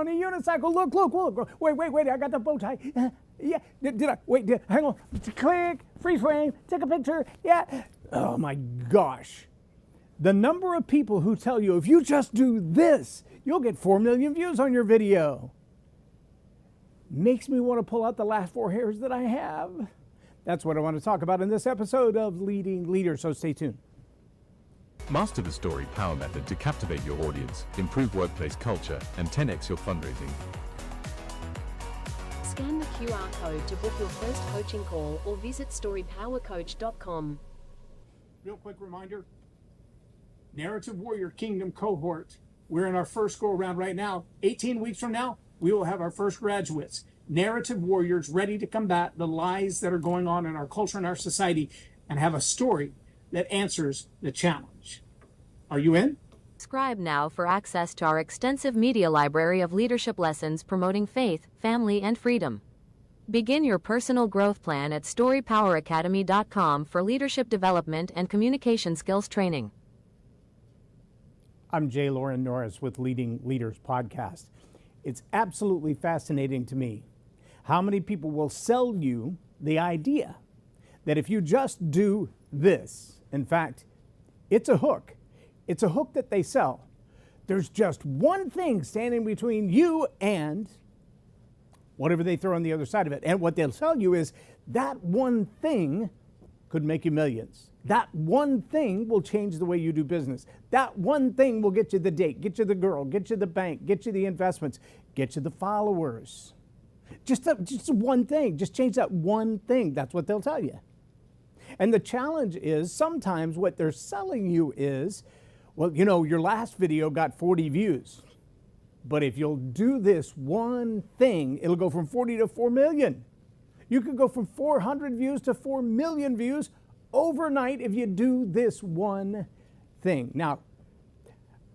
on a unicycle. Look. Wait, I got the bow tie. Yeah, hang on. Click, freeze frame, take a picture. Yeah. Oh my gosh. The number of people who tell you, if you just do this, you'll get 4 million views on your video. Makes me want to pull out the last 4 hairs that I have. That's what I want to talk about in this episode of Leading Leaders, so stay tuned. Master the story power method to captivate your audience, improve workplace culture, and 10x your fundraising. Scan the QR code to book your first coaching call or visit storypowercoach.com. Real quick reminder, Narrative Warrior Kingdom cohort. We're in our first go around right now. 18 weeks from now, we will have our first graduates. Narrative warriors ready to combat the lies that are going on in our culture and our society and have a story that answers the challenge. Are you in? Subscribe now for access to our extensive media library of leadership lessons promoting faith, family, and freedom. Begin your personal growth plan at storypoweracademy.com for leadership development and communication skills training. I'm J. Loren Norris with Leading Leaders Podcast. It's absolutely fascinating to me how many people will sell you the idea that if you just do this, in fact, it's a hook. It's a hook that they sell. There's just one thing standing between you and whatever they throw on the other side of it. And what they'll tell you is that one thing could make you millions. That one thing will change the way you do business. That one thing will get you the date, get you the girl, get you the bank, get you the investments, get you the followers. Just one thing. Just change that one thing. That's what they'll tell you. And the challenge is sometimes what they're selling you is, well, you know, your last video got 40 views. But if you'll do this one thing, it'll go from 40 to 4 million. You could go from 400 views to 4 million views overnight if you do this one thing. Now,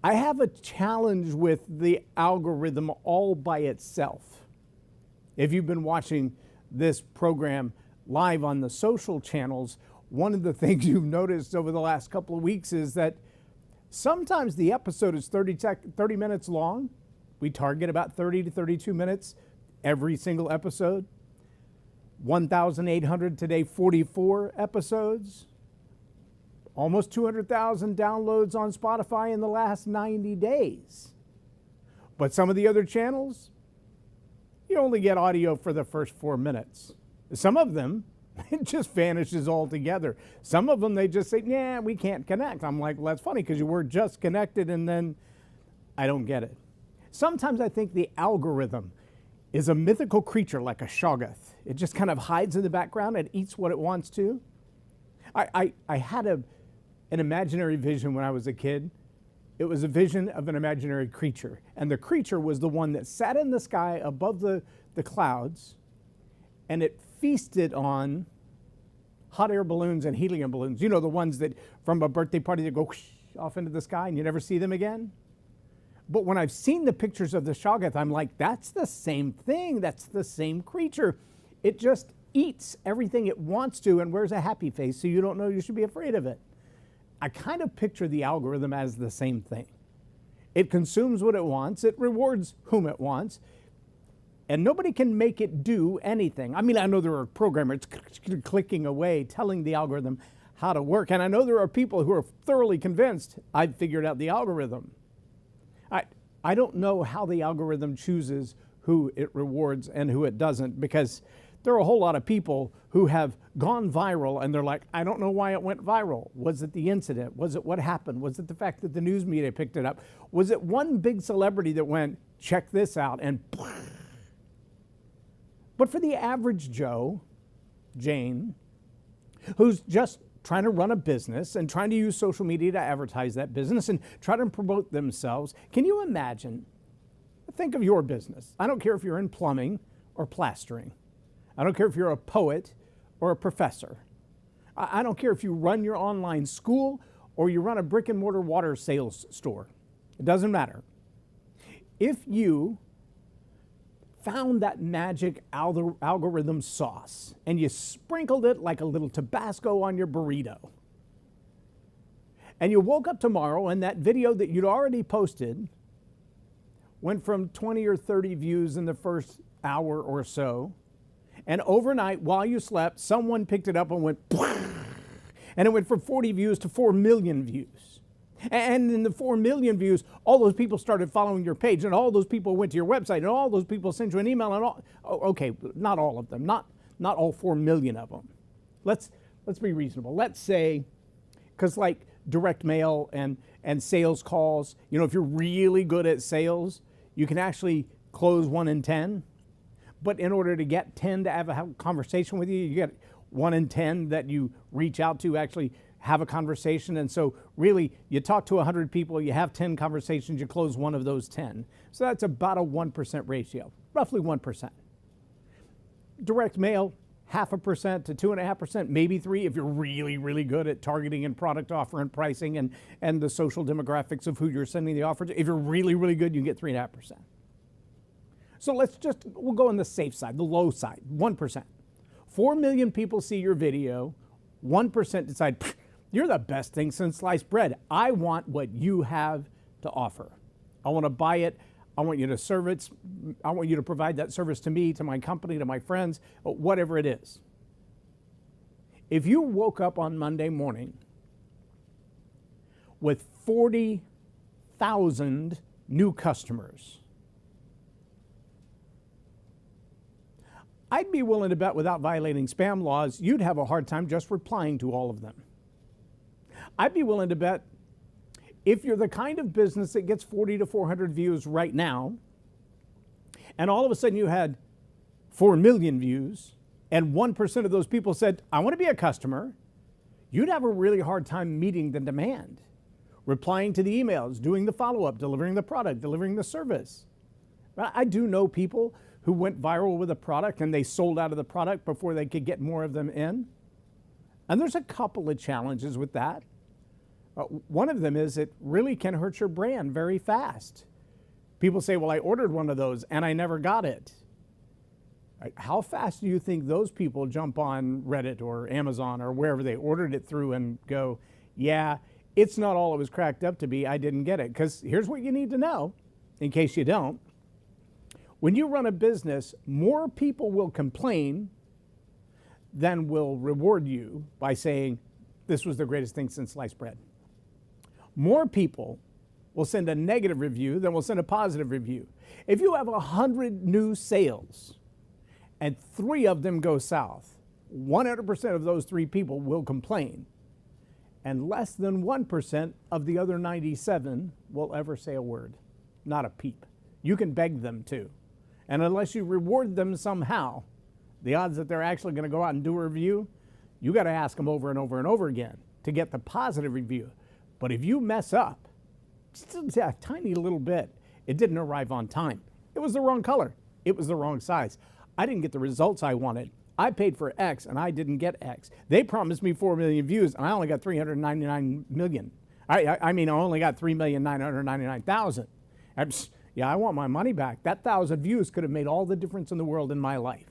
I have a challenge with the algorithm all by itself. If you've been watching this program live on the social channels, one of the things you've noticed over the last couple of weeks is that sometimes the episode is 30 minutes long. We target about 30 to 32 minutes every single episode. 1,800 today, 44 episodes. Almost 200,000 downloads on Spotify in the last 90 days. But some of the other channels, you only get audio for the first 4 minutes. Some of them, it just vanishes altogether. Some of them, they just say, yeah, we can't connect. I'm like, well, that's funny because you were just connected and then I don't get it. Sometimes I think the algorithm is a mythical creature like a shoggoth. It just kind of hides in the background and eats what it wants to. I had an imaginary vision when I was a kid. It was a vision of an imaginary creature. And the creature was the one that sat in the sky above the clouds, and it feasted on hot air balloons and helium balloons. You know, the ones that from a birthday party that go whoosh off into the sky and you never see them again? But when I've seen the pictures of the shoggoth, I'm like, that's the same thing. That's the same creature. It just eats everything it wants to and wears a happy face so you don't know you should be afraid of it. I kind of picture the algorithm as the same thing. It consumes what it wants. It rewards whom it wants. And nobody can make it do anything. I mean, I know there are programmers clicking away telling the algorithm how to work. And I know there are people who are thoroughly convinced I've figured out the algorithm. I don't know how the algorithm chooses who it rewards and who it doesn't, because there are a whole lot of people who have gone viral and they're like, I don't know why it went viral. Was it the incident? Was it what happened? Was it the fact that the news media picked it up? Was it one big celebrity that went, check this out, and but for the average Joe, Jane, who's just trying to run a business and trying to use social media to advertise that business and try to promote themselves. Can you imagine? Think of your business. I don't care if you're in plumbing or plastering. I don't care if you're a poet or a professor. I don't care if you run your online school or you run a brick and mortar water sales store. It doesn't matter. If you found that magic algorithm sauce and you sprinkled it like a little Tabasco on your burrito, and you woke up tomorrow and that video that you'd already posted went from 20 or 30 views in the first hour or so. And overnight, while you slept, someone picked it up and went, and it went from 40 views to 4 million views. And in the 4 million views, all those people started following your page, and all those people went to your website, and all those people sent you an email, and all. Okay, not all of them, not all 4 million of them. Let's be reasonable. Let's say, because like direct mail and sales calls, you know, if you're really good at sales, you can actually close 1 in 10. But in order to get 10 to have a conversation with you, you get 1 in 10 that you reach out to actually have a conversation. And so really, you talk to 100 people, you have 10 conversations, you close 1 of those 10. So that's about a 1% ratio, roughly 1%. Direct mail, 0.5% to 2.5%, maybe 3% if you're really, really good at targeting and product offer and pricing and the social demographics of who you're sending the offer to. If you're really, really good, you can get 3.5%. So we'll go on the safe side, the low side, 1%. 4 million people see your video, 1% decide, you're the best thing since sliced bread. I want what you have to offer. I want to buy it. I want you to serve it. I want you to provide that service to me, to my company, to my friends, whatever it is. If you woke up on Monday morning with 40,000 new customers, I'd be willing to bet without violating spam laws, you'd have a hard time just replying to all of them. I'd be willing to bet if you're the kind of business that gets 40 to 400 views right now, and all of a sudden you had 4 million views, and 1% of those people said, I want to be a customer, you'd have a really hard time meeting the demand, replying to the emails, doing the follow-up, delivering the product, delivering the service. I do know people who went viral with a product and they sold out of the product before they could get more of them in. And there's a couple of challenges with that. One of them is it really can hurt your brand very fast. People say, well, I ordered one of those and I never got it. How fast do you think those people jump on Reddit or Amazon or wherever they ordered it through and go, yeah, it's not all it was cracked up to be, I didn't get it? Because here's what you need to know, in case you don't. When you run a business, more people will complain than will reward you by saying, this was the greatest thing since sliced bread. More people will send a negative review than will send a positive review. If you have 100 new sales and 3 of them go south, 100% of those 3 people will complain, and less than 1% of the other 97 will ever say a word, not a peep. You can beg them to. And unless you reward them somehow, the odds that they're actually going to go out and do a review, you got to ask them over and over and over again to get the positive review. But if you mess up, just a tiny little bit, it didn't arrive on time. It was the wrong color. It was the wrong size. I didn't get the results I wanted. I paid for X and I didn't get X. They promised me 4 million views and I only got 399 million. I mean, I only got 3,999,000. Yeah, I want my money back. That 1,000 views could have made all the difference in the world in my life.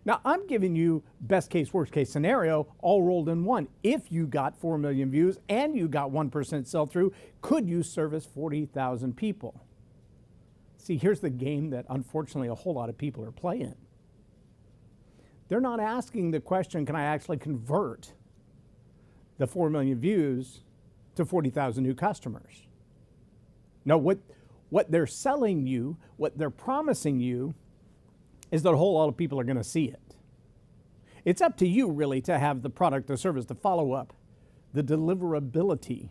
Now, I'm giving you best case, worst case scenario, all rolled in one. If you got 4 million views and you got 1% sell through, could you service 40,000 people? See, here's the game that unfortunately a whole lot of people are playing. They're not asking the question, can I actually convert the 4 million views to 40,000 new customers? No, what they're selling you, what they're promising you, is that a whole lot of people are going to see it. It's up to you, really, to have the product, the service, the follow-up, the deliverability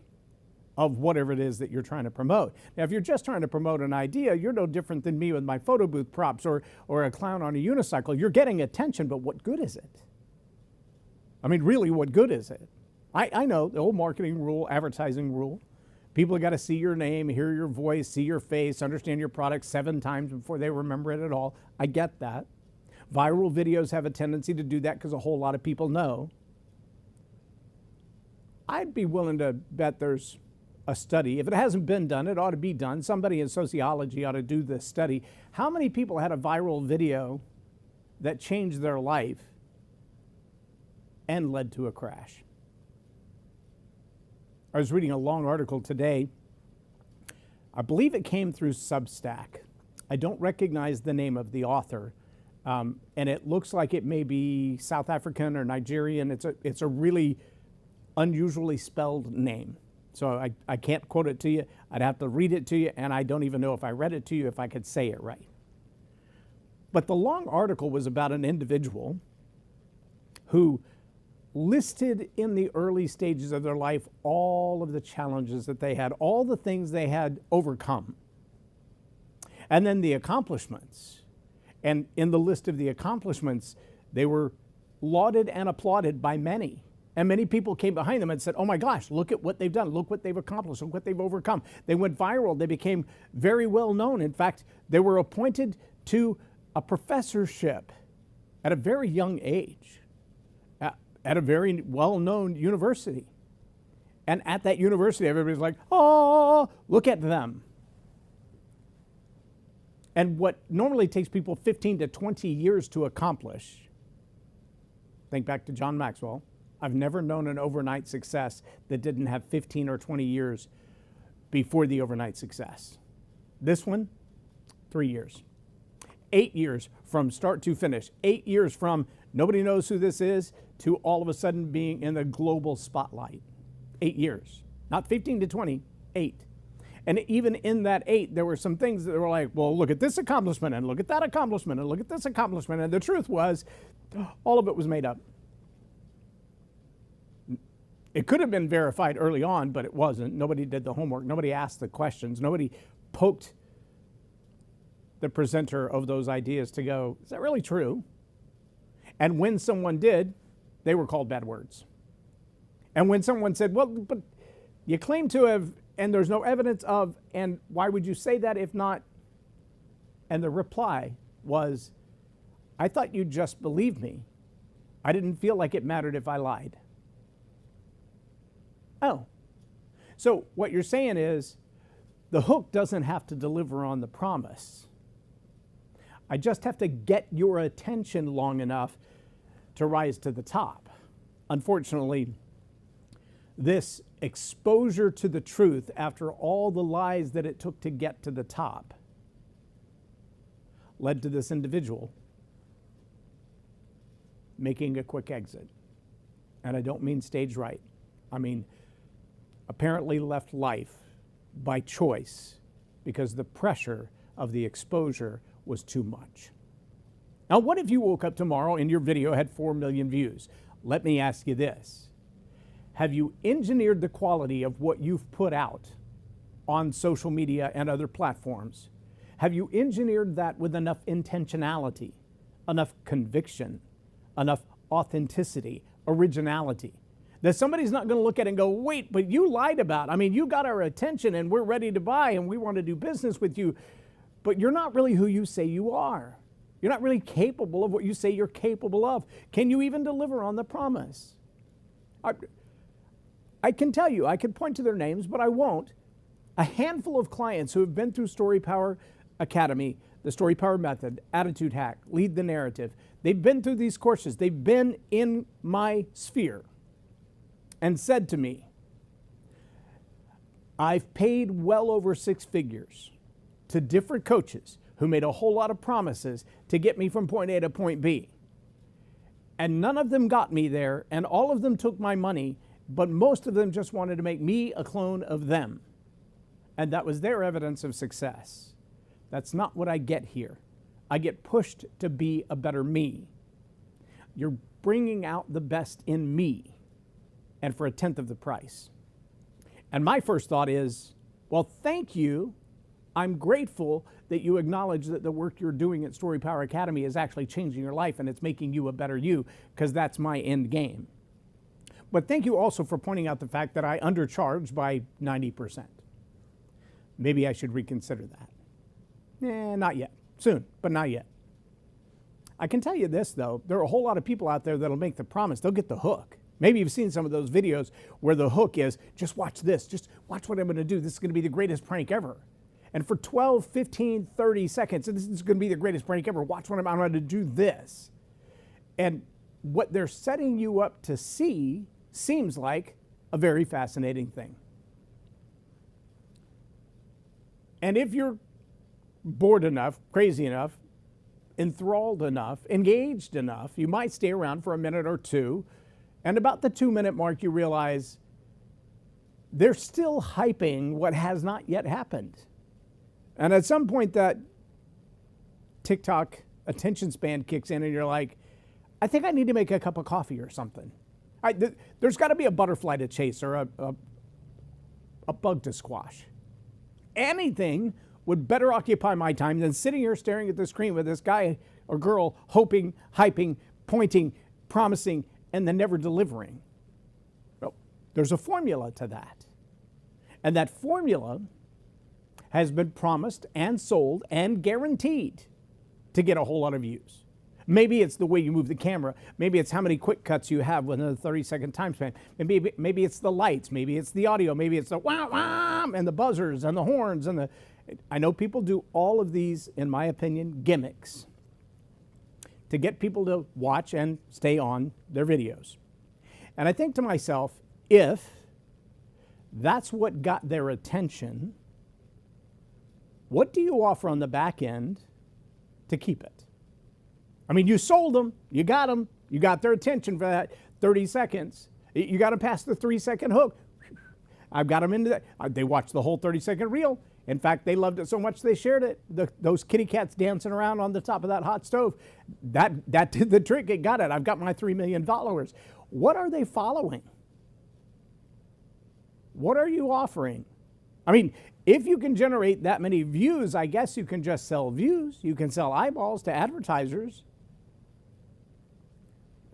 of whatever it is that you're trying to promote. Now, if you're just trying to promote an idea, you're no different than me with my photo booth props or a clown on a unicycle. You're getting attention, but what good is it? I mean, really, what good is it? I know the old marketing rule, advertising rule. People have got to see your name, hear your voice, see your face, understand your product 7 times before they remember it at all. I get that. Viral videos have a tendency to do that because a whole lot of people know. I'd be willing to bet there's a study. If it hasn't been done, it ought to be done. Somebody in sociology ought to do this study. How many people had a viral video that changed their life and led to a crash? I was reading a long article today I believe it came through Substack. I don't recognize the name of the author, and it looks like it may be South African or Nigerian. It's a really unusually spelled name. So I can't quote it to you. I'd have to read it to you, and I don't even know if I read it to you if I could say it right. But the long article was about an individual who listed in the early stages of their life all of the challenges that they had, all the things they had overcome, and then the accomplishments. And in the list of the accomplishments, they were lauded and applauded by many. And many people came behind them and said, oh my gosh, look at what they've done. Look what they've accomplished. Look what they've overcome. They went viral. They became very well known. In fact, they were appointed to a professorship at a very young age at a very well-known university. And at that university, everybody's like, oh, look at them. And what normally takes people 15 to 20 years to accomplish, think back to John Maxwell, I've never known an overnight success that didn't have 15 or 20 years before the overnight success. This one, 3 years. 8 years from start to finish. 8 years from nobody knows who this is to all of a sudden being in the global spotlight. 8 years. Not 15 to 20, 8. And even in that 8, there were some things that were like, well, look at this accomplishment and look at that accomplishment and look at this accomplishment. And the truth was, all of it was made up. It could have been verified early on, but it wasn't. Nobody did the homework. Nobody asked the questions. Nobody poked the presenter of those ideas to go, is that really true? And when someone did, they were called bad words. And when someone said, well, but you claim to have, and there's no evidence of, and why would you say that if not? And the reply was, I thought you just believed me. I didn't feel like it mattered if I lied. Oh, so what you're saying is the hook doesn't have to deliver on the promise. I just have to get your attention long enough to rise to the top. Unfortunately, this exposure to the truth after all the lies that it took to get to the top led to this individual making a quick exit. And I don't mean stage right. I mean, apparently left life by choice because the pressure of the exposure was too much. Now, what if you woke up tomorrow and your video had 4 million views? Let me ask you this. Have you engineered the quality of what you've put out on social media and other platforms? Have you engineered that with enough intentionality, enough conviction, enough authenticity, originality, that somebody's not going to look at it and go, wait, but you lied about it. I mean, you got our attention and we're ready to buy and we want to do business with you, but you're not really who you say you are. You're not really capable of what you say you're capable of. Can you even deliver on the promise? I can tell you, I could point to their names, but I won't. A handful of clients who have been through Story Power Academy, the Story Power Method, Attitude Hack, Lead the Narrative. They've been through these courses. They've been in my sphere and said to me, I've paid well over 6 figures to different coaches who made a whole lot of promises to get me from point A to point B. And none of them got me there, and all of them took my money, but most of them just wanted to make me a clone of them. And that was their evidence of success. That's not what I get here. I get pushed to be a better me. You're bringing out the best in me, and for 1/10 of the price. And my first thought is, well, thank you. I'm grateful that you acknowledge that the work you're doing at Story Power Academy is actually changing your life and it's making you a better you, because that's my end game. But thank you also for pointing out the fact that I undercharge by 90%. Maybe I should reconsider that. Not yet. Soon, but not yet. I can tell you this, though. There are a whole lot of people out there that'll make the promise. They'll get the hook. Maybe you've seen some of those videos where the hook is, just watch this. Just watch what I'm going to do. This is going to be the greatest prank ever. And for 12, 15, 30 seconds, this is going to be the greatest prank ever. Watch what I'm going to do this. And what they're setting you up to see seems like a very fascinating thing. And if you're bored enough, crazy enough, enthralled enough, engaged enough, you might stay around for a minute or two. And about the 2-minute mark, you realize they're still hyping what has not yet happened. And at some point, that TikTok attention span kicks in, and you're like, I think I need to make a cup of coffee or something. There's got to be a butterfly to chase or a bug to squash. Anything would better occupy my time than sitting here staring at the screen with this guy or girl hoping, hyping, pointing, promising, and then never delivering. Well, there's a formula to that. And that formula has been promised and sold and guaranteed to get a whole lot of views. Maybe it's the way you move the camera. Maybe it's how many quick cuts you have within a 30-second time span. Maybe it's the lights. Maybe it's the audio. Maybe it's the wah wah and the buzzers and the horns and the. I know people do all of these, in my opinion, gimmicks to get people to watch and stay on their videos. And I think to myself, if that's what got their attention, what do you offer on the back end to keep it? I mean, you sold them, you got their attention for that 30 seconds. You got to pass the 3-second hook. I've got them into that. They watched the whole 30-second reel. In fact, they loved it so much they shared it. Those kitty cats dancing around on the top of that hot stove, that did the trick. It got it. I've got my 3 million followers. What are they following? What are you offering? I mean, if you can generate that many views, I guess you can just sell views. You can sell eyeballs to advertisers.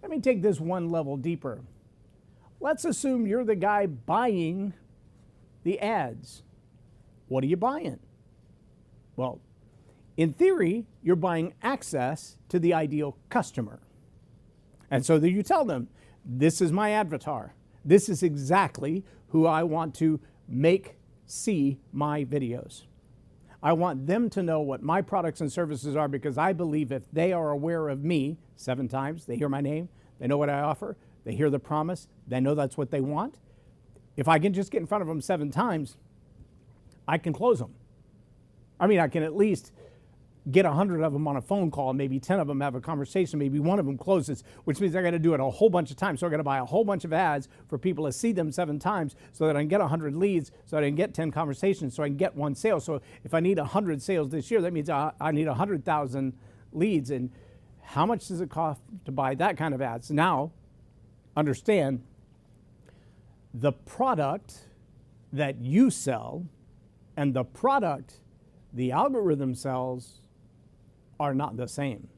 Let me take this one level deeper. Let's assume you're the guy buying the ads. What are you buying? Well, in theory, you're buying access to the ideal customer. And so that you tell them, this is my avatar. This is exactly who I want to make see my videos. I want them to know what my products and services are, because I believe if they are aware of me 7 times, they hear my name, they know what I offer, they hear the promise, they know that's what they want. If I can just get in front of them 7 times, I can close them. I mean, I can at least get 100 of them on a phone call, maybe 10 of them have a conversation, maybe one of them closes, which means I got to do it a whole bunch of times. So I got to buy a whole bunch of ads for people to see them 7 times so that I can get 100 leads, so that I can get 10 conversations, so I can get 1 sale. So if I need 100 sales this year, that means I need 100,000 leads. And how much does it cost to buy that kind of ads? Now, understand, the product that you sell and the product the algorithm sells are not the same.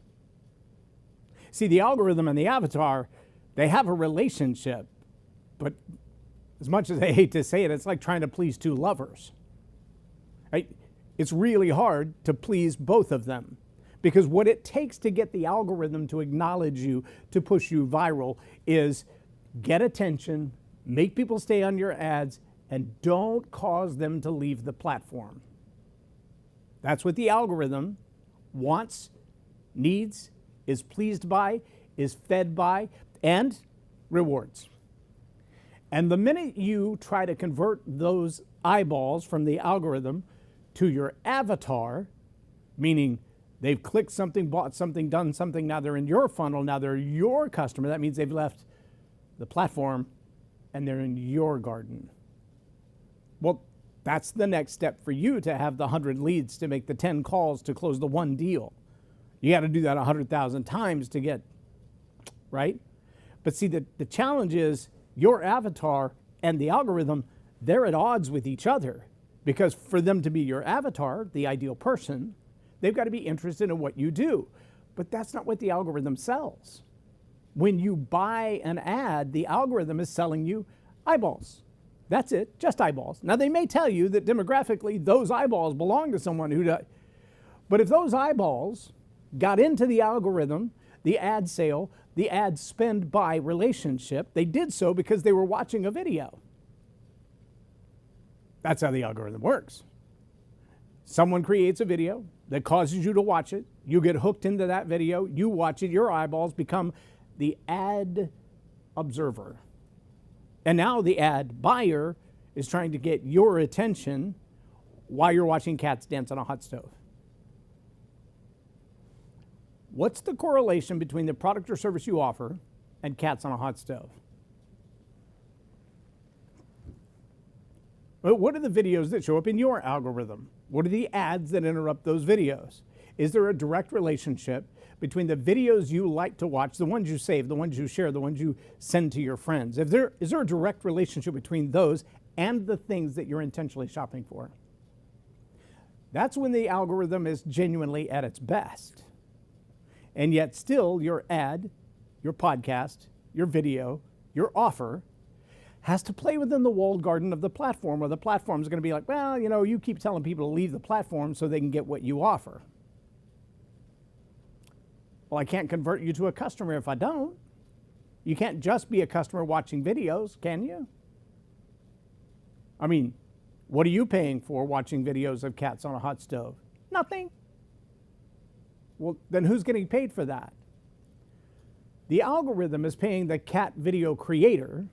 See, the algorithm and the avatar, they have a relationship, but as much as I hate to say it, it's like trying to please 2 lovers. Right? It's really hard to please both of them, because what it takes to get the algorithm to acknowledge you, to push you viral, is get attention, make people stay on your ads, and don't cause them to leave the platform. That's what the algorithm wants, needs, is pleased by, is fed by, and rewards. And the minute you try to convert those eyeballs from the algorithm to your avatar, meaning they've clicked something, bought something, done something, now they're in your funnel, now they're your customer, that means they've left the platform and they're in your garden. Well, that's the next step for you to have the 100 leads, to make the 10 calls, to close the 1 deal. You got to do that 100,000 times to get, right? But see, the challenge is your avatar and the algorithm, they're at odds with each other, because for them to be your avatar, the ideal person, they've got to be interested in what you do. But that's not what the algorithm sells. When you buy an ad, the algorithm is selling you eyeballs. That's it, just eyeballs. Now, they may tell you that demographically those eyeballs belong to someone who does. But if those eyeballs got into the algorithm, the ad sale, the ad spend buy relationship, they did so because they were watching a video. That's how the algorithm works. Someone creates a video that causes you to watch it. You get hooked into that video. You watch it. Your eyeballs become the ad observer. And now the ad buyer is trying to get your attention while you're watching cats dance on a hot stove. What's the correlation between the product or service you offer and cats on a hot stove? Well, what are the videos that show up in your algorithm? What are the ads that interrupt those videos? Is there a direct relationship between the videos you like to watch, the ones you save, the ones you share, the ones you send to your friends? Is there a direct relationship between those and the things that you're intentionally shopping for? That's when the algorithm is genuinely at its best. And yet still your ad, your podcast, your video, your offer has to play within the walled garden of the platform, or the platform is going to be like, well, you keep telling people to leave the platform so they can get what you offer. Well, I can't convert you to a customer if I don't. You can't just be a customer watching videos, can you? I mean, what are you paying for watching videos of cats on a hot stove? Nothing. Well, then who's getting paid for that? The algorithm is paying the cat video creator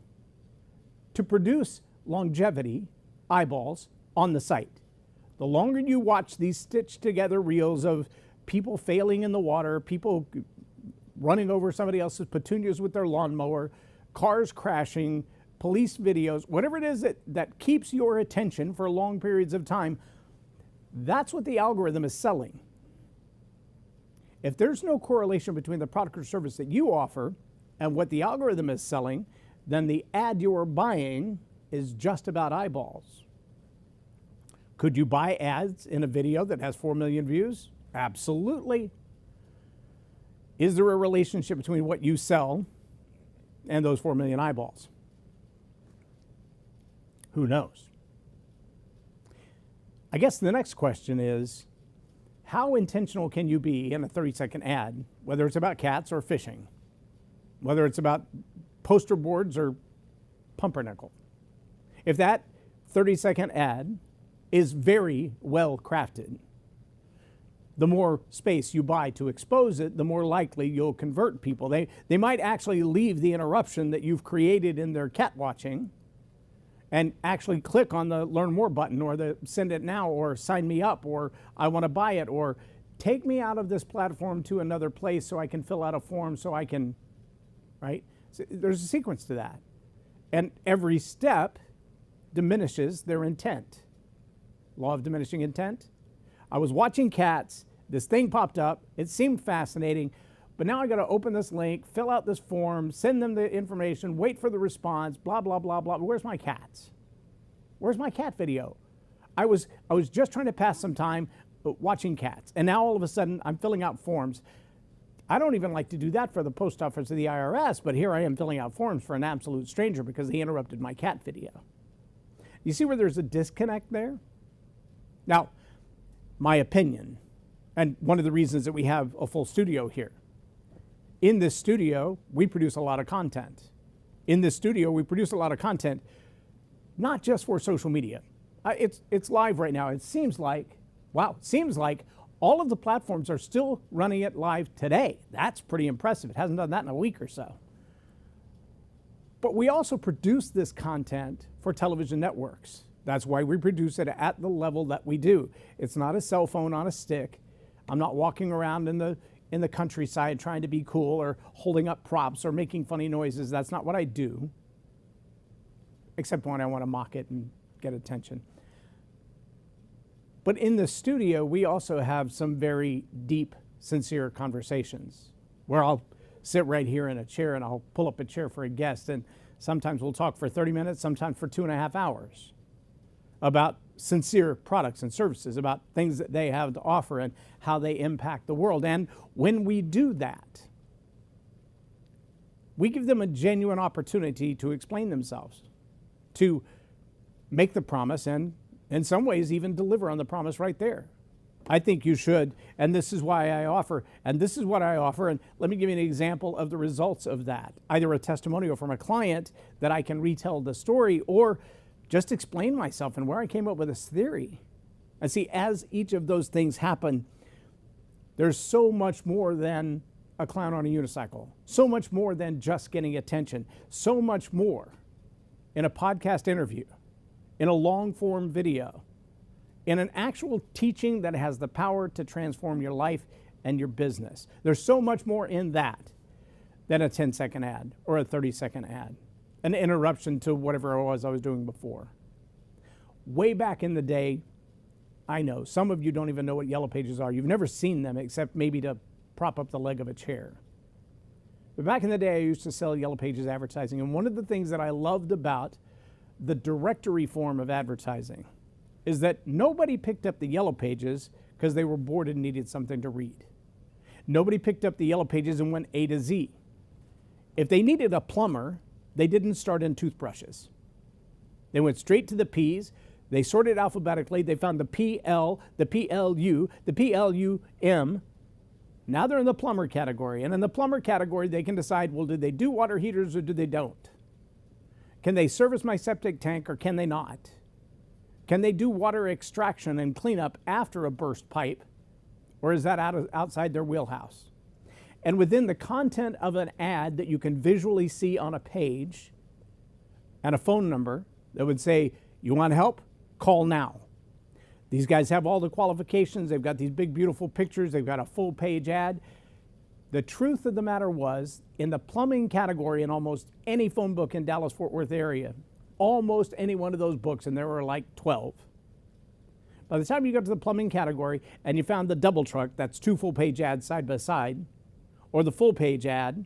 to produce longevity, eyeballs, on the site. The longer you watch these stitched together reels of people failing in the water, people running over somebody else's petunias with their lawnmower, cars crashing, police videos, whatever it is that keeps your attention for long periods of time, that's what the algorithm is selling. If there's no correlation between the product or service that you offer and what the algorithm is selling, then the ad you're buying is just about eyeballs. Could you buy ads in a video that has 4 million views? Absolutely. Is there a relationship between what you sell and those 4 million eyeballs? Who knows? I guess the next question is, how intentional can you be in a 30-second ad, whether it's about cats or fishing, whether it's about poster boards or pumpernickel? If that 30-second ad is very well crafted, the more space you buy to expose it, the more likely you'll convert people. They might actually leave the interruption that you've created in their cat watching and actually click on the learn more button, or the send it now, or sign me up, or I want to buy it, or take me out of this platform to another place so I can fill out a form so I can, right? So there's a sequence to that. And every step diminishes their intent. Law of diminishing intent. I was watching cats, this thing popped up, it seemed fascinating, but now I got to open this link, fill out this form, send them the information, wait for the response, blah, blah, blah, blah. Where's my cats? Where's my cat video? I was just trying to pass some time watching cats, and now all of a sudden I'm filling out forms. I don't even like to do that for the post office or the IRS, but here I am filling out forms for an absolute stranger because they interrupted my cat video. You see where there's a disconnect there? Now, my opinion, and one of the reasons that we have a full studio here. In this studio, we produce a lot of content. In this studio, we produce a lot of content, not just for social media. It's live right now. It seems like, wow, all of the platforms are still running it live today. That's pretty impressive. It hasn't done that in a week or so. But we also produce this content for television networks. That's why we produce it at the level that we do. It's not a cell phone on a stick. I'm not walking around in the countryside trying to be cool or holding up props or making funny noises. That's not what I do, except when I want to mock it and get attention. But in the studio, we also have some very deep, sincere conversations where I'll sit right here in a chair and I'll pull up a chair for a guest, and sometimes we'll talk for 30 minutes, sometimes for 2.5 hours about sincere products and services, about things that they have to offer and how they impact the world. And when we do that, we give them a genuine opportunity to explain themselves, to make the promise, and in some ways even deliver on the promise right there. I think you should, and this is why I offer, and this is what I offer, and let me give you an example of the results of that. Either a testimonial from a client that I can retell the story, or just explain myself and where I came up with this theory. And see, as each of those things happen, there's so much more than a clown on a unicycle, so much more than just getting attention, so much more in a podcast interview, in a long-form video, in an actual teaching that has the power to transform your life and your business. There's so much more in that than a 10-second ad or a 30-second ad, an interruption to whatever it was I was doing before. Way back in the day, I know some of you don't even know what Yellow Pages are. You've never seen them except maybe to prop up the leg of a chair. But back in the day, I used to sell Yellow Pages advertising, and one of the things that I loved about the directory form of advertising is that nobody picked up the Yellow Pages because they were bored and needed something to read. Nobody picked up the Yellow Pages and went A to Z. If they needed a plumber, they didn't start in toothbrushes. They went straight to the P's. They sorted alphabetically. They found the PL, the PLU, the PLUM. Now they're in the plumber category. And in the plumber category, they can decide, well, do they do water heaters or do they don't? Can they service my septic tank or can they not? Can they do water extraction and cleanup after a burst pipe? Or is that outside their wheelhouse? And within the content of an ad that you can visually see on a page and a phone number that would say, you want help? Call now. These guys have all the qualifications. They've got these big, beautiful pictures. They've got a full page ad. The truth of the matter was, in the plumbing category in almost any phone book in Dallas-Fort Worth area, almost any one of those books, and there were like 12. By the time you got to the plumbing category and you found the double truck, that's 2 full-page ads side by side, or the full-page ad,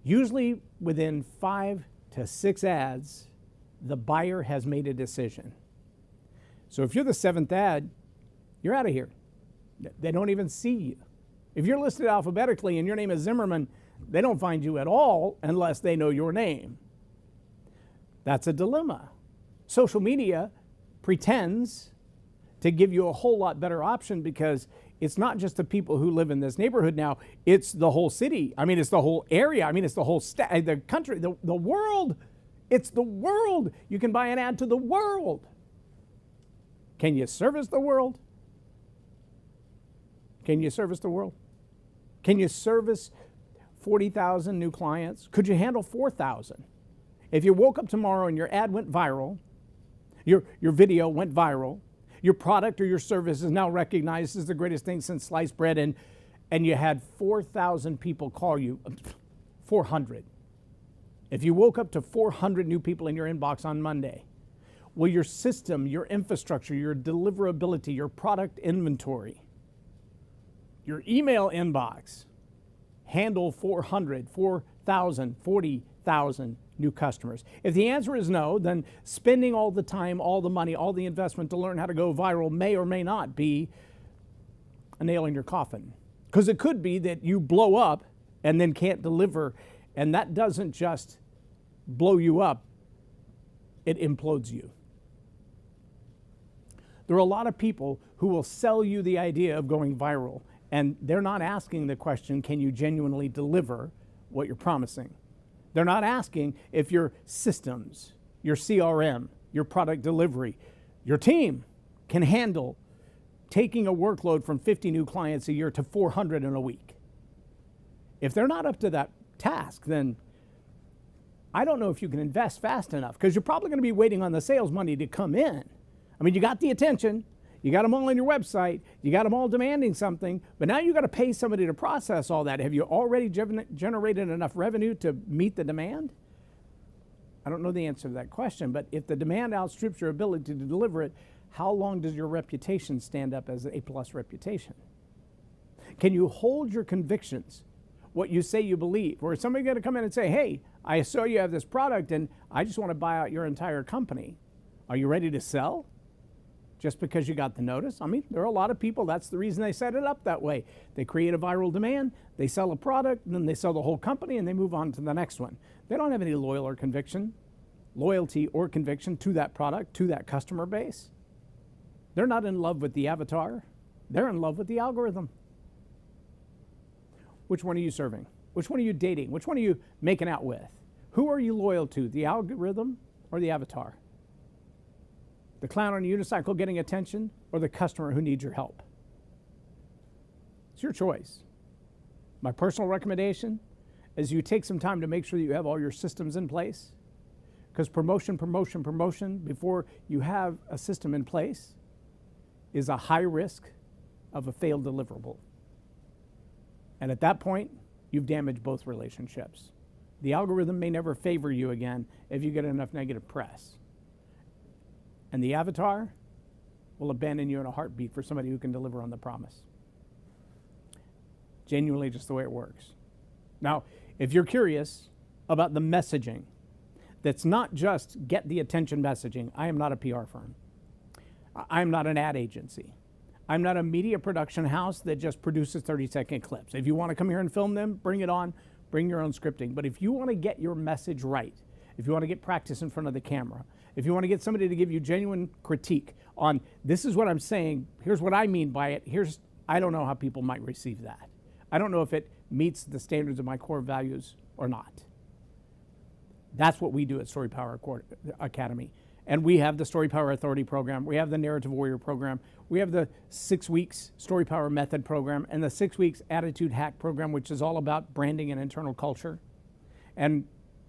usually within 5 to 6 ads, the buyer has made a decision. So if you're the 7th ad, you're out of here. They don't even see you. If you're listed alphabetically and your name is Zimmerman, they don't find you at all unless they know your name. That's a dilemma. Social media pretends to give you a whole lot better option because it's not just the people who live in this neighborhood now, it's the whole city. I mean, it's the whole area. I mean, it's the whole the country, the world. It's the world. You can buy an ad to the world. Can you service the world? Can you service the world? Can you service 40,000 new clients? Could you handle 4,000? If you woke up tomorrow and your ad went viral, your video went viral, your product or your service is now recognized as the greatest thing since sliced bread, and you had 4,000 people call you, 400. If you woke up to 400 new people in your inbox on Monday, will your system, your infrastructure, your deliverability, your product inventory, your email inbox handle 400, 4,000, 40,000 new customers? If the answer is no, then spending all the time, all the money, all the investment to learn how to go viral may or may not be a nail in your coffin. Because it could be that you blow up and then can't deliver, and that doesn't just blow you up, it implodes you. There are a lot of people who will sell you the idea of going viral, and they're not asking the question, can you genuinely deliver what you're promising? They're not asking if your systems, your CRM, your product delivery, your team can handle taking a workload from 50 new clients a year to 400 in a week. If they're not up to that task, then I don't know if you can invest fast enough, because you're probably going to be waiting on the sales money to come in. I mean, you got the attention, you got them all on your website, you got them all demanding something, but now you got to pay somebody to process all that. Have you already generated enough revenue to meet the demand? I don't know the answer to that question, but if the demand outstrips your ability to deliver it, how long does your reputation stand up as an A+ reputation? Can you hold your convictions, what you say you believe? Or is somebody going to come in and say, hey, I saw you have this product and I just want to buy out your entire company. Are you ready to sell? Just because you got the notice? I mean, there are a lot of people, that's the reason they set it up that way. They create a viral demand, they sell a product, and then they sell the whole company and they move on to the next one. They don't have any loyalty or conviction to that product, to that customer base. They're not in love with the avatar. They're in love with the algorithm. Which one are you serving? Which one are you dating? Which one are you making out with? Who are you loyal to, the algorithm or the avatar? The clown on a unicycle getting attention or the customer who needs your help? It's your choice. My personal recommendation is you take some time to make sure that you have all your systems in place, because promotion before you have a system in place is a high risk of a failed deliverable. And at that point, you've damaged both relationships. The algorithm may never favor you again if you get enough negative press. And the avatar will abandon you in a heartbeat for somebody who can deliver on the promise. Genuinely just the way it works. Now, if you're curious about the messaging, that's not just get the attention messaging. I am not a PR firm. I am not an ad agency. I'm not a media production house that just produces 30-second clips. If you want to come here and film them, bring it on, bring your own scripting. But if you want to get your message right, if you want to get practice in front of the camera, if you want to get somebody to give you genuine critique on this is what I'm saying, here's what I mean by it, I don't know how people might receive that. I don't know if it meets the standards of my core values or not. That's what we do at Story Power Academy. And we have the Story Power Authority program. We have the Narrative Warrior program. We have the 6 weeks Story Power Method program and the 6 weeks Attitude Hack program, which is all about branding and internal culture. And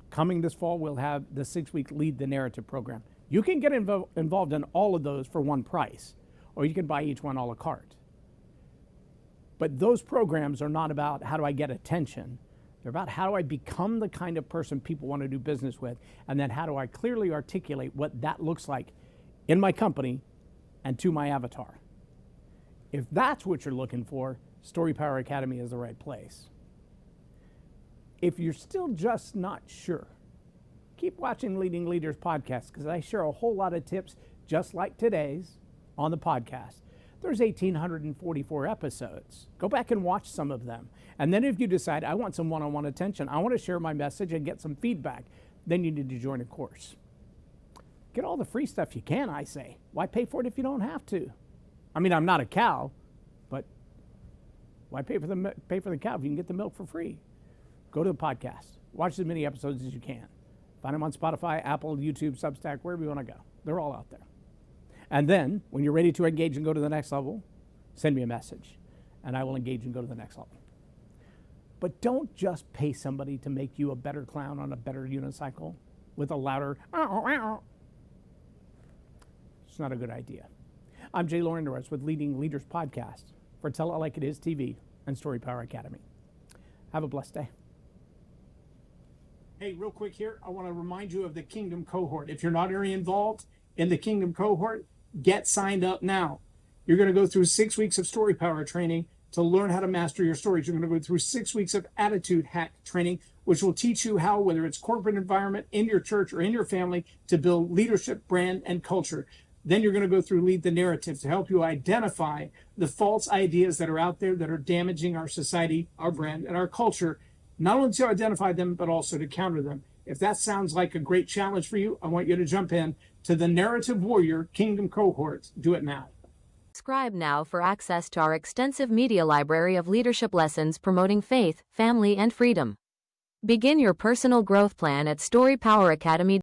coming this fall, we'll have the 6-week Lead the Narrative program. You can get involved in all of those for one price, or you can buy each one a la carte. But those programs are not about how do I get attention. They're about how do I become the kind of person people want to do business with, and then how do I clearly articulate what that looks like in my company and to my avatar. If that's what you're looking for, Story Power Academy is the right place. If you're still just not sure, keep watching Leading Leaders podcast, because I share a whole lot of tips just like today's on the podcast. There's 1,844 episodes. Go back and watch some of them. And then if you decide, I want some one-on-one attention, I want to share my message and get some feedback, then you need to join a course. Get all the free stuff you can, I say. Why pay for it if you don't have to? I mean, I'm not a cow, but why pay for the cow if you can get the milk for free? Go to the podcast. Watch as many episodes as you can. Find them on Spotify, Apple, YouTube, Substack, wherever you want to go. They're all out there. And then, when you're ready to engage and go to the next level, send me a message, and I will engage and go to the next level. But don't just pay somebody to make you a better clown on a better unicycle with a louder, it's not a good idea. I'm Jay Lorenz with Leading Leaders Podcast for Tell It Like It Is TV and Story Power Academy. Have a blessed day. Hey, real quick here, I want to remind you of the Kingdom Cohort. If you're not already involved in the Kingdom Cohort, get signed up now. You're going to go through 6 weeks of Story Power training to learn how to master your stories. You're going to go through 6 weeks of Attitude Hack training, which will teach you how, whether it's corporate environment, in your church, or in your family, to build leadership, brand, and culture. Then you're going to go through Lead the Narrative to help you identify the false ideas that are out there that are damaging our society, our brand, and our culture, not only to identify them, but also to counter them. If that sounds like a great challenge for you, I want you to jump in to the Narrative Warrior Kingdom Cohort. Do it now. Subscribe now for access to our extensive media library of leadership lessons promoting faith, family, and freedom. Begin your personal growth plan at storypoweracademy.com.